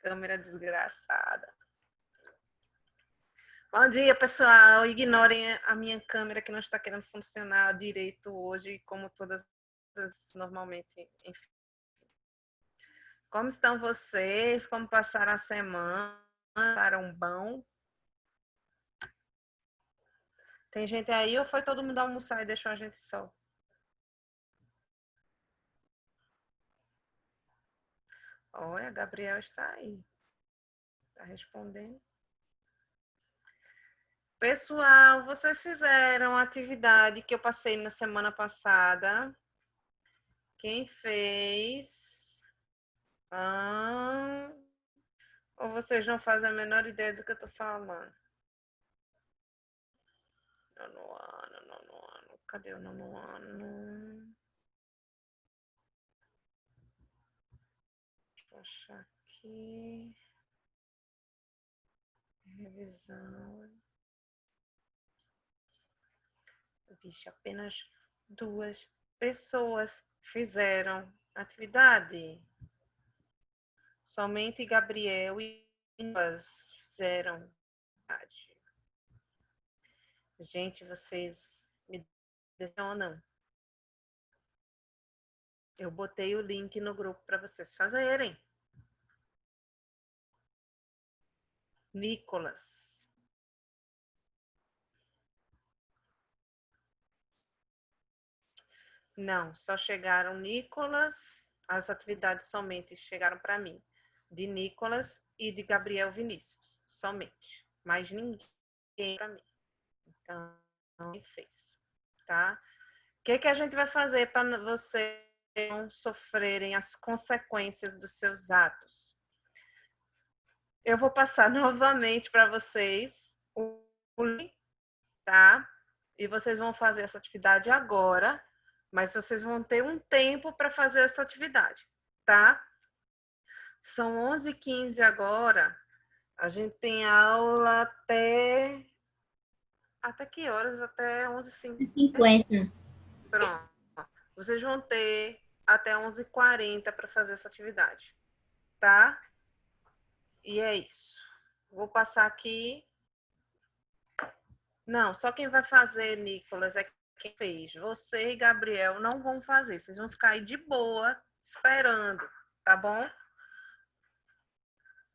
Câmera desgraçada. Bom dia, pessoal. Ignorem a minha câmera que não está querendo funcionar direito hoje, como todas normalmente. Enfim. Como estão vocês? Como passaram a semana? Passaram bom? Tem gente aí ou foi todo mundo almoçar e deixou a gente só? Olha, Gabriel está aí. Está respondendo. Pessoal, vocês fizeram a atividade que eu passei na semana passada. Quem fez? Ou vocês não fazem a menor ideia do que eu tô falando? Nono ano. Cadê o nono ano? Deixa eu achar aqui. Revisão. Vixe, apenas 2 pessoas fizeram atividade. Somente Gabriel e Nicolas fizeram atividade. Gente, vocês me decepcionam. Eu botei o link no grupo para vocês fazerem. Nicolas. Não, só chegaram Nicolas, as atividades somente chegaram para mim, de Nicolas e de Gabriel Vinícius, somente, mais ninguém para mim. Então, não fez, tá? O que a gente vai fazer para vocês não sofrerem as consequências dos seus atos? Eu vou passar novamente para vocês o link, tá? E vocês vão fazer essa atividade agora, mas vocês vão ter um tempo para fazer essa atividade, tá? São 11h15 agora. A gente tem aula até que horas? Até 11h50. 50. Pronto. Vocês vão ter até 11h40 para fazer essa atividade, tá? E é isso. Vou passar aqui. Não, só quem vai fazer, Nicolas, é quem fez. Você e Gabriel não vão fazer. Vocês vão ficar aí de boa, esperando, tá bom?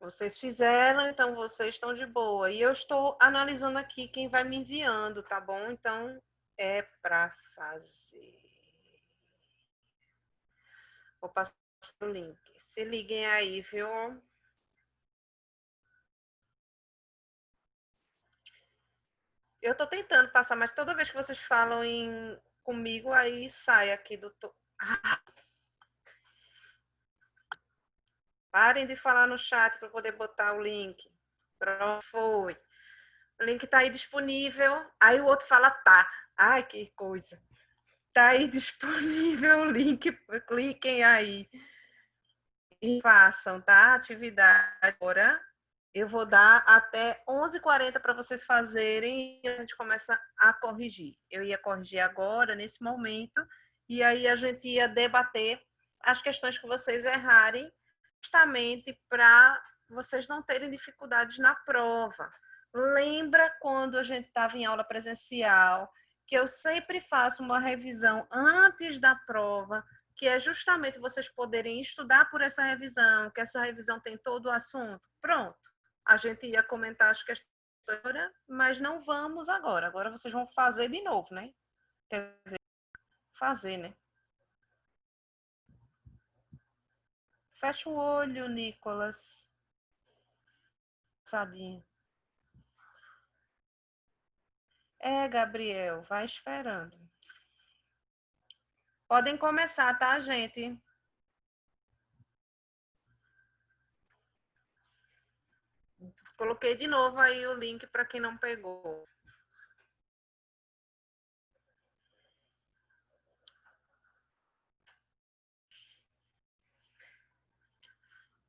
Vocês fizeram, então vocês estão de boa. E eu estou analisando aqui quem vai me enviando, tá bom? Então, é para fazer. Vou passar o link. Se liguem aí, viu? Eu estou tentando passar, mas toda vez que vocês falam comigo, aí sai aqui do... Parem de falar no chat para poder botar o link. Pronto, foi. O link está aí disponível. Aí o outro fala tá. Ai, que coisa. Tá aí disponível o link. Cliquem aí e façam, tá? Atividade agora. Eu vou dar até 11h40 para vocês fazerem e a gente começa a corrigir. Eu ia corrigir agora, nesse momento, e aí a gente ia debater as questões que vocês errarem, justamente para vocês não terem dificuldades na prova. Lembra quando a gente estava em aula presencial, que eu sempre faço uma revisão antes da prova, que é justamente vocês poderem estudar por essa revisão, que essa revisão tem todo o assunto. Pronto. A gente ia comentar as questões, mas não vamos agora. Agora vocês vão fazer de novo, né? Quer dizer, fazer, né? Fecha o olho, Nicolas. Sadinho. Gabriel, vai esperando. Podem começar, tá, gente? Coloquei de novo aí o link para quem não pegou.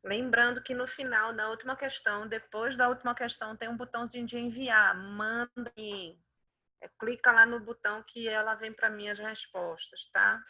Lembrando que no final da última questão, depois da última questão, tem um botãozinho de enviar. Mandem. Clica lá no botão que ela vem para mim as respostas, tá?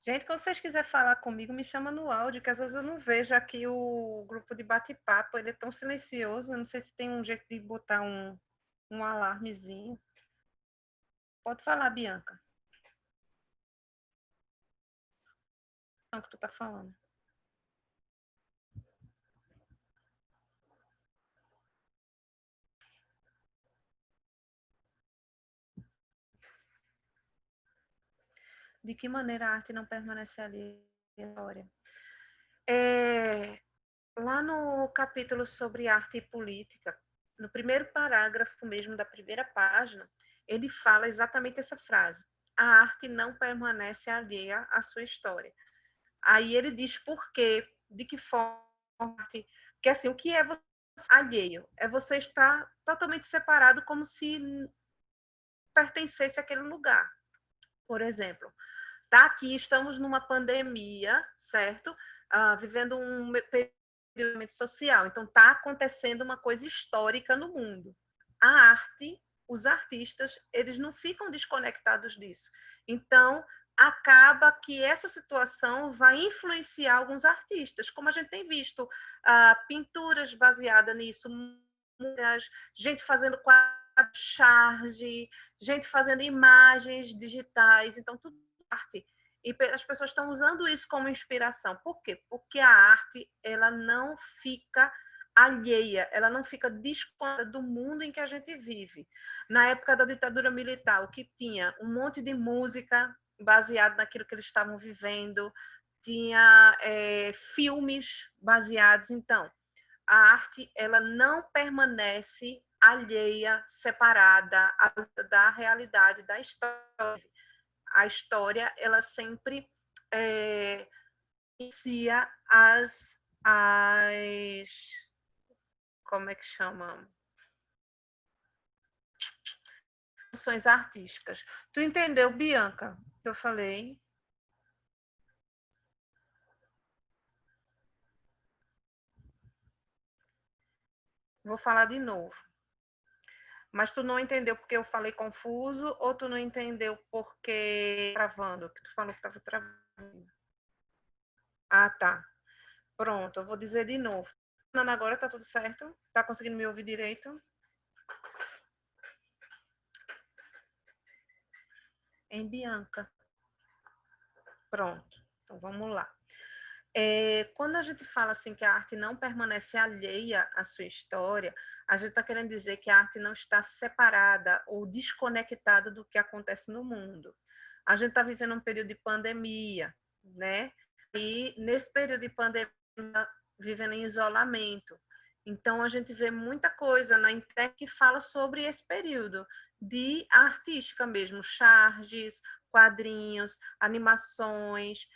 Gente, quando vocês quiserem falar comigo, me chama no áudio, que às vezes eu não vejo aqui o grupo de bate-papo, ele é tão silencioso, eu não sei se tem um jeito de botar um alarmezinho. Pode falar, Bianca. Não, o que tu tá falando. De que maneira a arte não permanece ali na história? Lá no capítulo sobre arte e política, no primeiro parágrafo mesmo da primeira página, ele fala exatamente essa frase: a arte não permanece alheia à sua história. Aí ele diz por quê, de que forma, porque assim, o que é você alheio? É você estar totalmente separado, como se pertencesse àquele lugar. Por exemplo, tá aqui, estamos numa pandemia, certo? Vivendo um período social. Então, está acontecendo uma coisa histórica no mundo. A arte, os artistas, eles não ficam desconectados disso. Então, acaba que essa situação vai influenciar alguns artistas, como a gente tem visto pinturas baseadas nisso, gente fazendo quadros, charge, gente fazendo imagens digitais, então tudo arte. E as pessoas estão usando isso como inspiração. Por quê? Porque a arte, ela não fica alheia, ela não fica desconectada do mundo em que a gente vive. Na época da ditadura militar, o que tinha? Um monte de música baseada naquilo que eles estavam vivendo, tinha filmes baseados. Então, a arte, ela não permanece alheia, separada da realidade da história. A história, ela sempre inicia como é que chama? Funções artísticas. Tu entendeu, Bianca? Que eu falei? Vou falar de novo. Mas tu não entendeu porque eu falei confuso ou tu não entendeu porque travando? Que tu falou que estava travando. Ah, tá. Pronto, eu vou dizer de novo. Agora tá tudo certo? Tá conseguindo me ouvir direito? Em Bianca. Pronto. Então vamos lá. Quando a gente fala assim que a arte não permanece alheia à sua história, a gente está querendo dizer que a arte não está separada ou desconectada do que acontece no mundo. A gente está vivendo um período de pandemia, né? E nesse período de pandemia, vivendo em isolamento. Então, a gente vê muita coisa na internet que fala sobre esse período de artística mesmo, charges, quadrinhos, animações,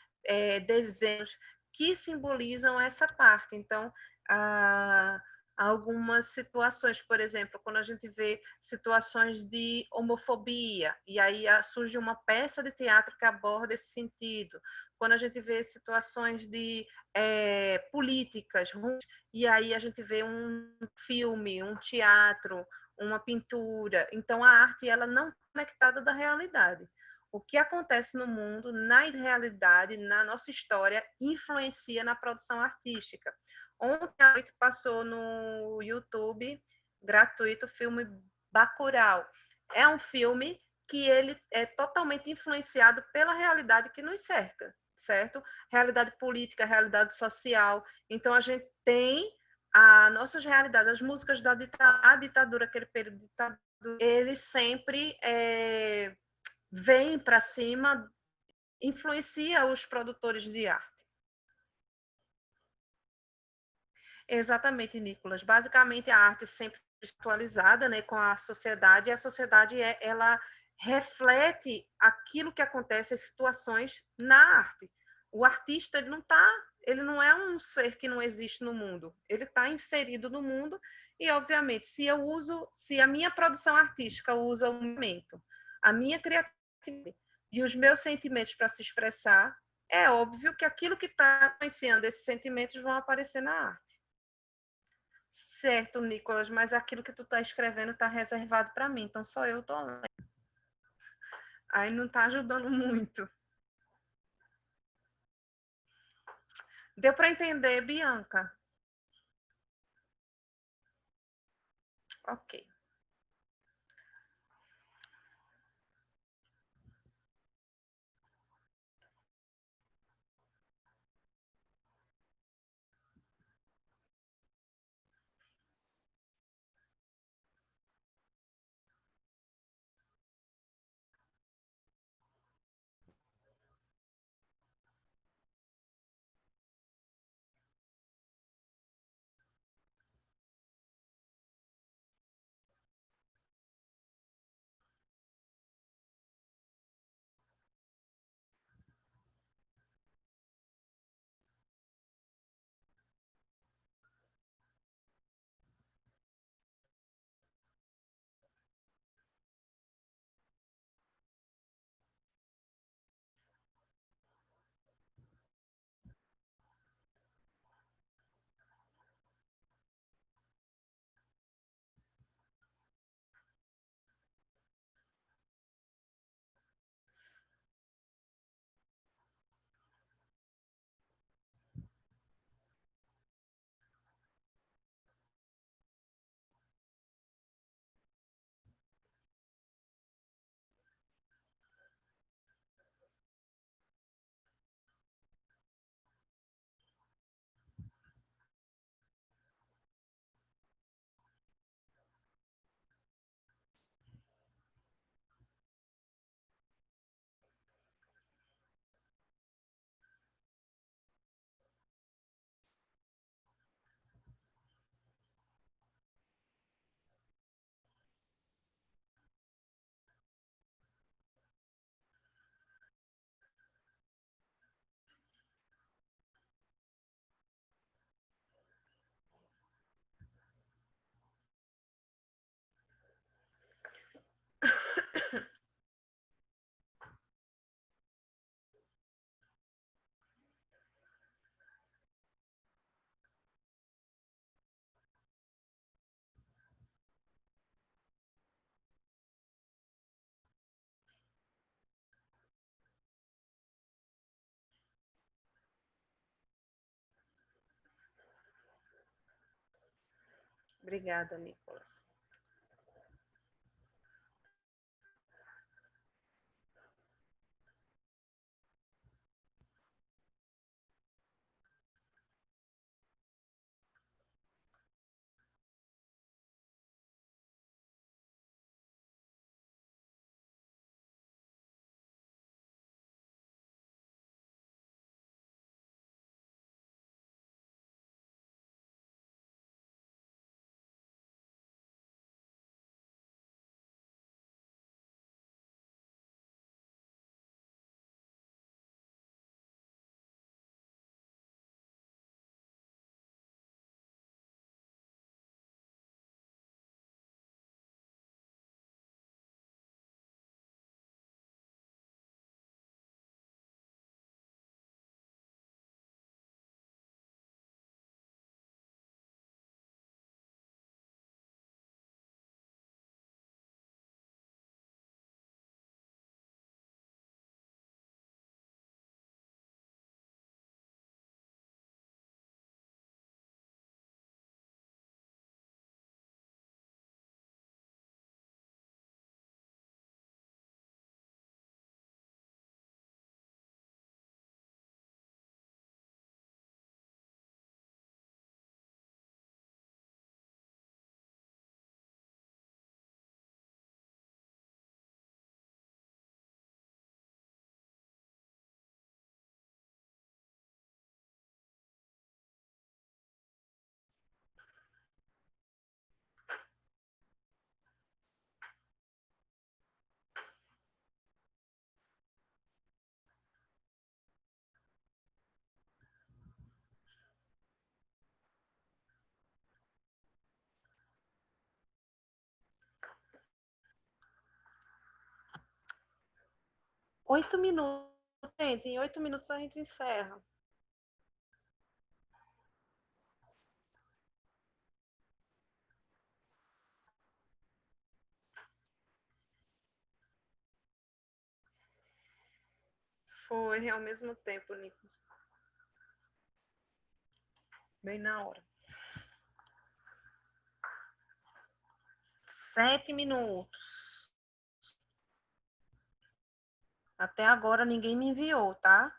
desenhos que simbolizam essa parte. Então, ah, algumas situações, por exemplo, quando a gente vê situações de homofobia, e aí surge uma peça de teatro que aborda esse sentido. Quando a gente vê situações de políticas, e aí a gente vê um filme, um teatro, uma pintura. Então, a arte, ela não é conectada da realidade. O que acontece no mundo, na realidade, na nossa história, influencia na produção artística. Ontem à noite passou no YouTube, gratuito, o filme Bacurau. É um filme que ele é totalmente influenciado pela realidade que nos cerca, certo? Realidade política, realidade social. Então, a gente tem as nossas realidades, as músicas da ditadura, aquele período de ditadura, ele sempre vem para cima, influencia os produtores de arte. Exatamente, Nicolas. Basicamente, a arte sempre atualizada, né, com a sociedade, e a sociedade ela reflete aquilo que acontece, as situações na arte. O artista ele não é um ser que não existe no mundo, ele está inserido no mundo e, obviamente, se a minha produção artística usa o momento, a minha criatividade e os meus sentimentos para se expressar, é óbvio que aquilo que está influenciando esses sentimentos vão aparecer na arte. Certo, Nicolas, mas aquilo que tu tá escrevendo tá reservado para mim, então só eu tô lendo. Aí não tá ajudando muito. Deu para entender, Bianca? Ok. Obrigada, Nicolas. Oito minutos, gente. Em 8 minutos a gente encerra. Foi ao mesmo tempo, Nico. Bem na hora. 7 minutos. Até agora ninguém me enviou, tá?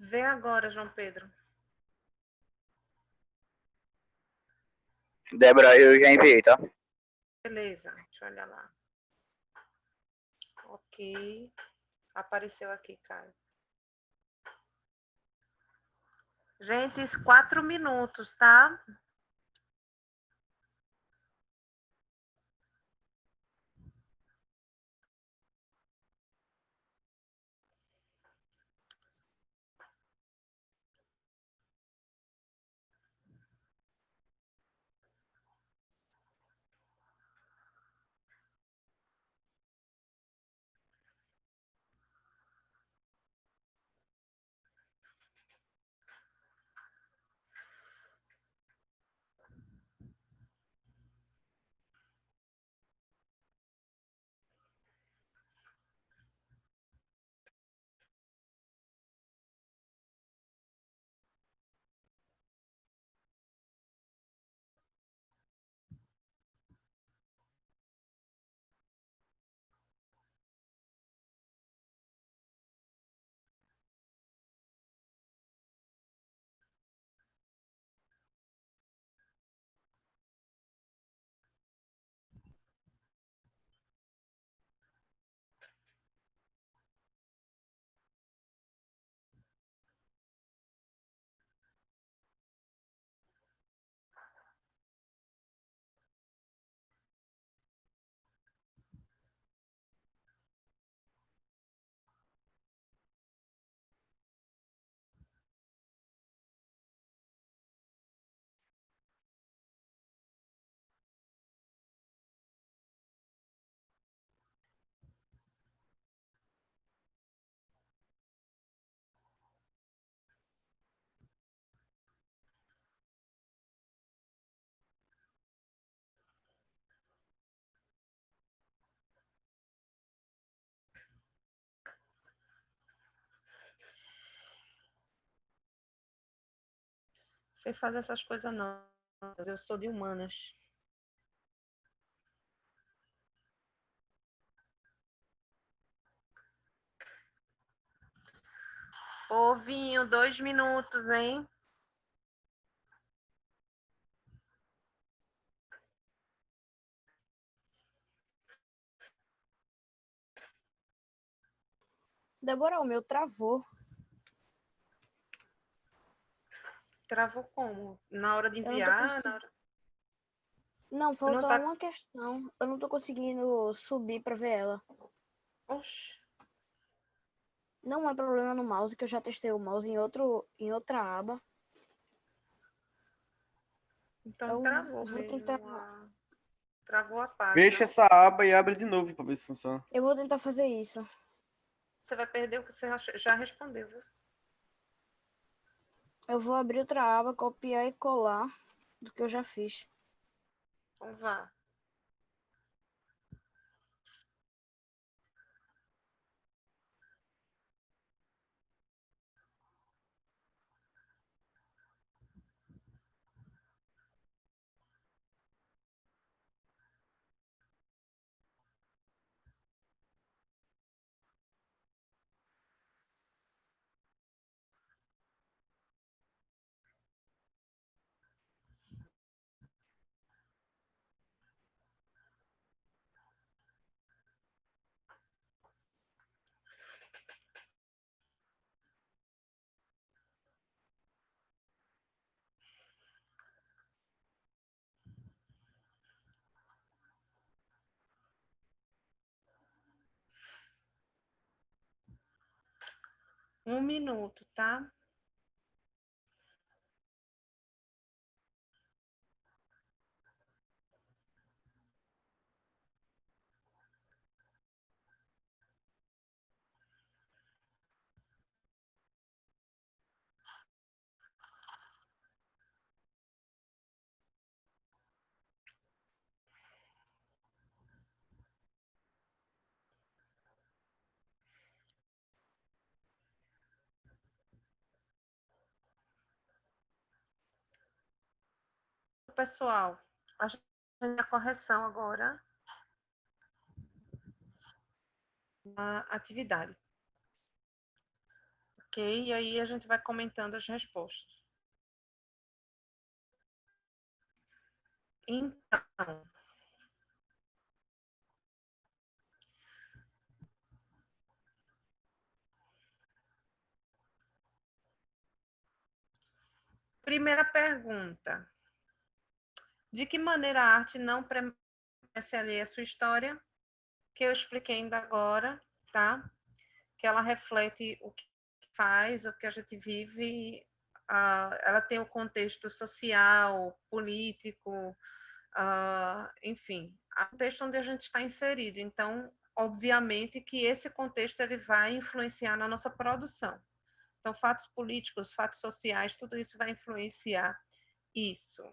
Vê agora, João Pedro. Débora, eu já enviei, tá? Beleza, deixa eu olhar lá. Ok. Apareceu aqui, Caio. Gente, 4 minutos, tá? Sei fazer essas coisas não. Eu sou de humanas. Povinho, 2 minutos, hein? Débora, o meu travou. Travou como? Na hora de Eu não tô enviar? Na conseguindo. hora... Não, Não faltou tá... uma questão. Eu não tô conseguindo subir pra ver ela. Oxi. Não é problema no mouse, que eu já testei o mouse em outra aba. Então Eu travou vou tentar. mesmo. Travou a Fecha página. essa aba e abre de novo pra ver se funciona. Eu vou tentar fazer isso. Você vai perder o que você já respondeu. Viu? Eu vou abrir outra aba, copiar e colar do que eu já fiz. Então vá. Um minuto, tá? Pessoal, a gente tem a correção agora na atividade. Ok? E aí a gente vai comentando as respostas. Então, primeira pergunta. De que maneira a arte não permanece alheia à sua história? Que eu expliquei ainda agora, tá? Que ela reflete o que faz, o que a gente vive, ela tem o contexto social, político, enfim, o contexto onde a gente está inserido. Então, obviamente que esse contexto ele vai influenciar na nossa produção. Então, fatos políticos, fatos sociais, tudo isso vai influenciar isso.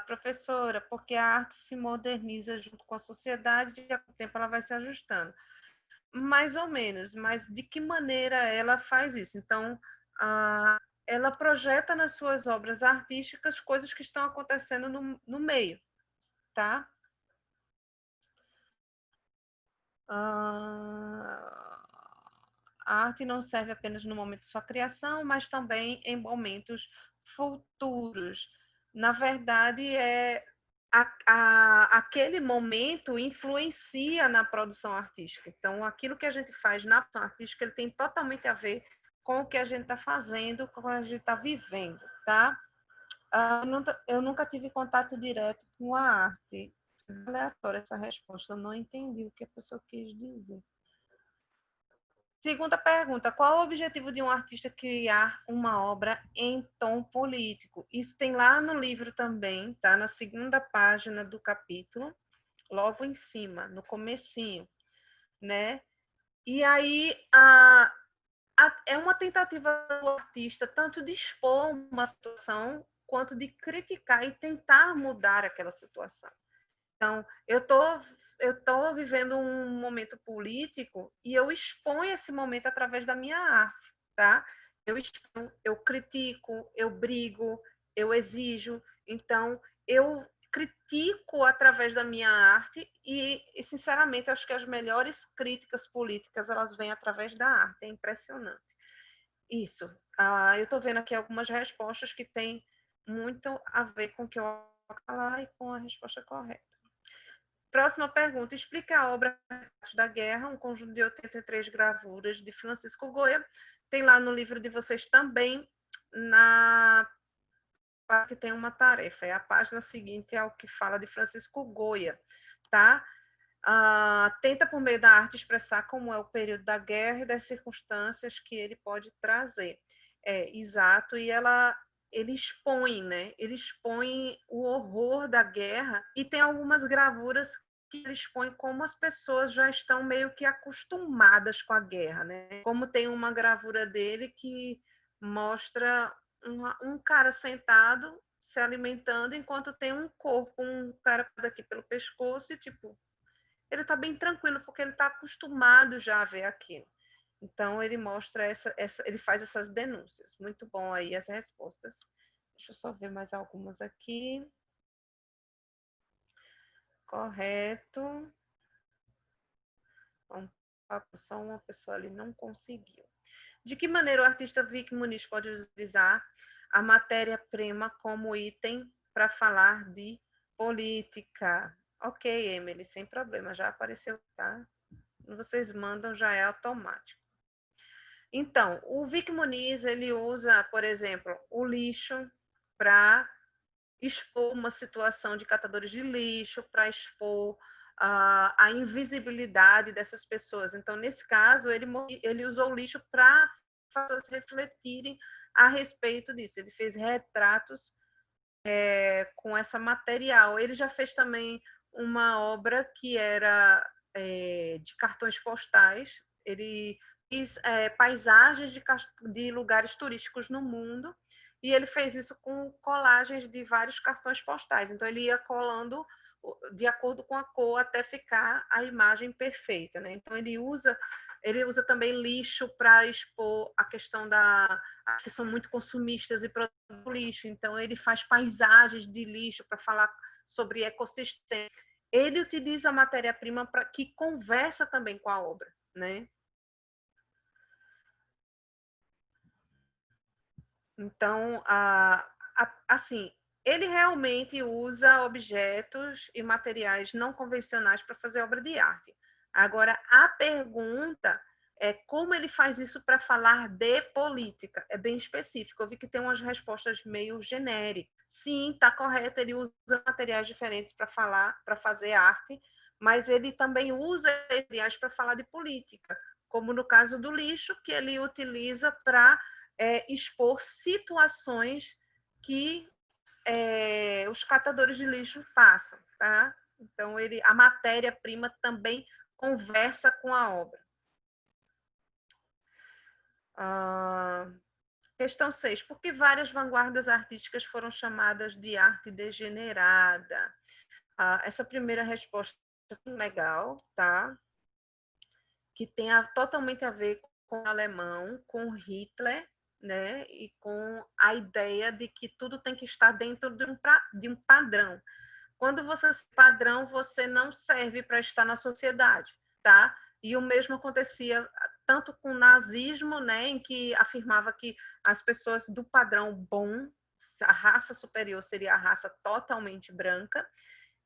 Professora, porque a arte se moderniza junto com a sociedade e com o tempo ela vai se ajustando. Mais ou menos, mas de que maneira ela faz isso? Então, ela projeta nas suas obras artísticas coisas que estão acontecendo no meio, tá? A arte não serve apenas no momento de sua criação, mas também em momentos futuros. Na verdade, aquele momento influencia na produção artística. Então, aquilo que a gente faz na produção artística, ele tem totalmente a ver com o que a gente está fazendo, com o que a gente está vivendo, tá? Eu nunca tive contato direto com a arte. Aleatória essa resposta, eu não entendi o que a pessoa quis dizer. Segunda pergunta, qual o objetivo de um artista criar uma obra em tom político? Isso tem lá no livro também, tá? Na segunda página do capítulo, logo em cima, no comecinho, né? E aí é uma tentativa do artista tanto de expor uma situação quanto de criticar e tentar mudar aquela situação. Então, eu tô vivendo um momento político e eu exponho esse momento através da minha arte, tá? Eu exponho, eu critico, eu brigo, eu exijo. Então, eu critico através da minha arte e sinceramente, acho que as melhores críticas políticas, elas vêm através da arte. É impressionante. Isso. Eu estou vendo aqui algumas respostas que têm muito a ver com o que eu vou falar e com a resposta correta. Próxima pergunta. Explique a obra da Guerra, um conjunto de 83 gravuras de Francisco Goya. Tem lá no livro de vocês também, na que tem uma tarefa. É a página seguinte ao que fala de Francisco Goya, tá? Tenta, por meio da arte, expressar como é o período da guerra e das circunstâncias que ele pode trazer. Exato, e ele expõe, né? Ele expõe o horror da guerra e tem algumas gravuras que ele expõe como as pessoas já estão meio que acostumadas com a guerra, né? Como tem uma gravura dele que mostra um cara sentado se alimentando enquanto tem um corpo, um cara daqui pelo pescoço e tipo ele está bem tranquilo porque ele está acostumado já a ver aquilo. Então ele mostra ele faz essas denúncias. Muito bom aí as respostas. Deixa eu só ver mais algumas aqui. Correto. Só uma pessoa ali não conseguiu. De que maneira o artista Vic Muniz pode utilizar a matéria-prima como item para falar de política? Ok, Emily, sem problema, já apareceu, tá? Vocês mandam, já é automático. Então, o Vic Muniz, ele usa, por exemplo, o lixo para expor uma situação de catadores de lixo, para expor a invisibilidade dessas pessoas. Então, nesse caso, ele usou o lixo para fazer as refletirem a respeito disso. Ele fez retratos com essa material. Ele já fez também uma obra que era de cartões postais. Ele fez paisagens de lugares turísticos no mundo e ele fez isso com colagens de vários cartões postais. Então, ele ia colando de acordo com a cor até ficar a imagem perfeita, né? Então, ele usa também lixo para expor a questão que são muito consumistas e produzem lixo. Então, ele faz paisagens de lixo para falar sobre ecossistema. Ele utiliza a matéria-prima que conversa também com a obra, né? Então, assim, ele realmente usa objetos e materiais não convencionais para fazer obra de arte. Agora, a pergunta é como ele faz isso para falar de política. É bem específico. Eu vi que tem umas respostas meio genéricas. Sim, está correto, ele usa materiais diferentes para fazer arte, mas ele também usa materiais para falar de política, como no caso do lixo, que ele utiliza para expor situações que os catadores de lixo passam, tá? Então, a matéria-prima também conversa com a obra. Questão 6. Por que várias vanguardas artísticas foram chamadas de arte degenerada? Essa primeira resposta é legal, tá? Que tem totalmente a ver com o alemão, com Hitler, né? E com a ideia de que tudo tem que estar dentro de um padrão. Quando você é padrão, você não serve para estar na sociedade, tá? E o mesmo acontecia tanto com o nazismo, né, em que afirmava que as pessoas do padrão bom, a raça superior seria a raça totalmente branca,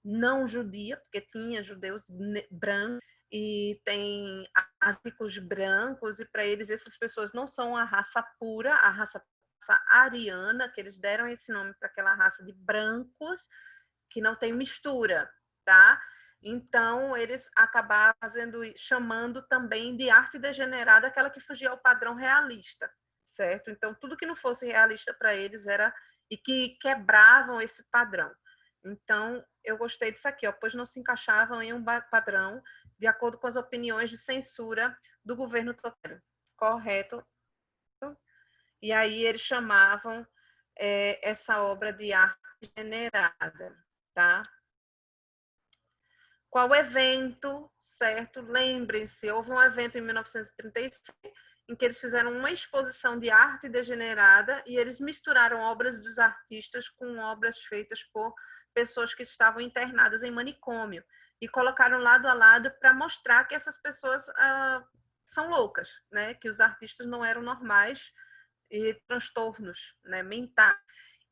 não judia, porque tinha judeus brancos e tem asiáticos brancos, e para eles essas pessoas não são a raça pura, a raça ariana, que eles deram esse nome para aquela raça de brancos que não tem mistura, tá? Então, eles acabaram chamando também de arte degenerada aquela que fugia ao padrão realista, certo? Então, tudo que não fosse realista para eles era e que quebravam esse padrão. Então, eu gostei disso aqui, ó, pois não se encaixavam em um padrão de acordo com as opiniões de censura do governo total. Correto? E aí eles chamavam essa obra de arte degenerada, tá? Qual evento, certo? Lembrem-se, houve um evento em 1936 em que eles fizeram uma exposição de arte degenerada e eles misturaram obras dos artistas com obras feitas por pessoas que estavam internadas em manicômio e colocaram lado a lado para mostrar que essas pessoas são loucas, né? Que os artistas não eram normais e transtornos, né, mentais.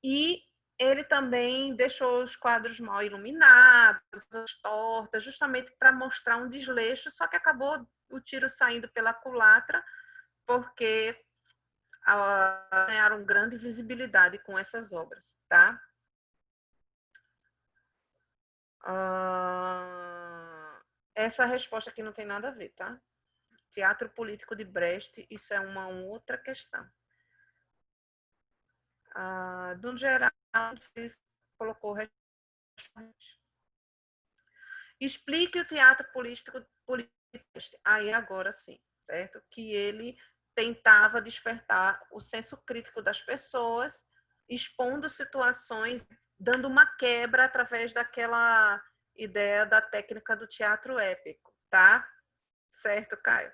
E ele também deixou os quadros mal iluminados, as tortas, justamente para mostrar um desleixo, só que acabou o tiro saindo pela culatra, porque ganharam grande visibilidade com essas obras, tá? Essa resposta aqui não tem nada a ver, tá? Teatro político de Brecht, isso é uma outra questão. No geral, colocou explique o teatro político. Aí agora sim, certo? Que ele tentava despertar o senso crítico das pessoas, expondo situações, dando uma quebra através daquela ideia da técnica do teatro épico, tá? Certo, Caio?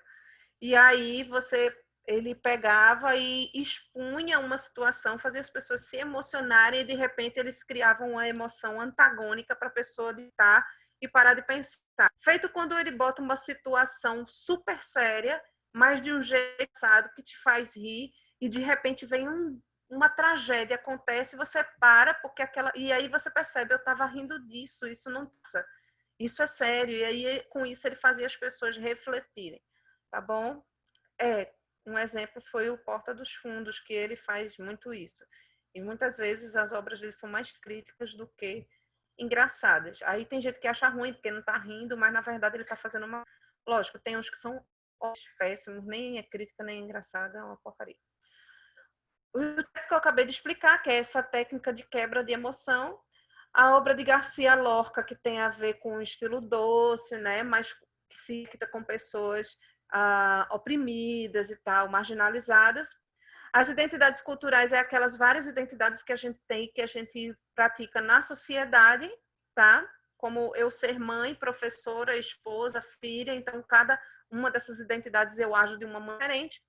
E aí ele pegava e expunha uma situação, fazia as pessoas se emocionarem e de repente eles criavam uma emoção antagônica para a pessoa ditar e parar de pensar. Feito quando ele bota uma situação super séria, mas de um jeito que te faz rir e de repente vem uma tragédia acontece, você para porque e aí você percebe, eu estava rindo disso, isso é sério, e aí com isso ele fazia as pessoas refletirem, tá bom? Um exemplo foi o Porta dos Fundos, que ele faz muito isso. E muitas vezes as obras dele são mais críticas do que engraçadas. Aí tem gente que acha ruim porque não está rindo, mas na verdade ele está fazendo uma. Lógico, tem uns que são péssimos, nem é crítica nem é engraçada, é uma porcaria. O que eu acabei de explicar, que é essa técnica de quebra de emoção. A obra de Garcia Lorca, que tem a ver com o estilo doce, né? Mas que se cita com pessoas oprimidas e tal, marginalizadas. As identidades culturais é aquelas várias identidades que a gente tem, que a gente pratica na sociedade, tá? Como eu ser mãe, professora, esposa, filha, então cada uma dessas identidades eu ajo de uma maneira diferente.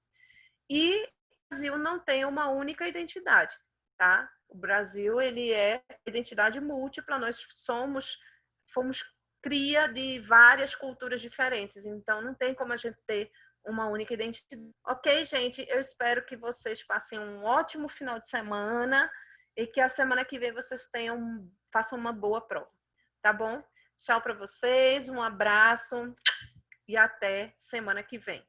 E o Brasil não tem uma única identidade, tá? O Brasil, ele é identidade múltipla, nós fomos cria de várias culturas diferentes, então não tem como a gente ter uma única identidade. Ok, gente? Eu espero que vocês passem um ótimo final de semana e que a semana que vem vocês façam uma boa prova, tá bom? Tchau para vocês, um abraço e até semana que vem.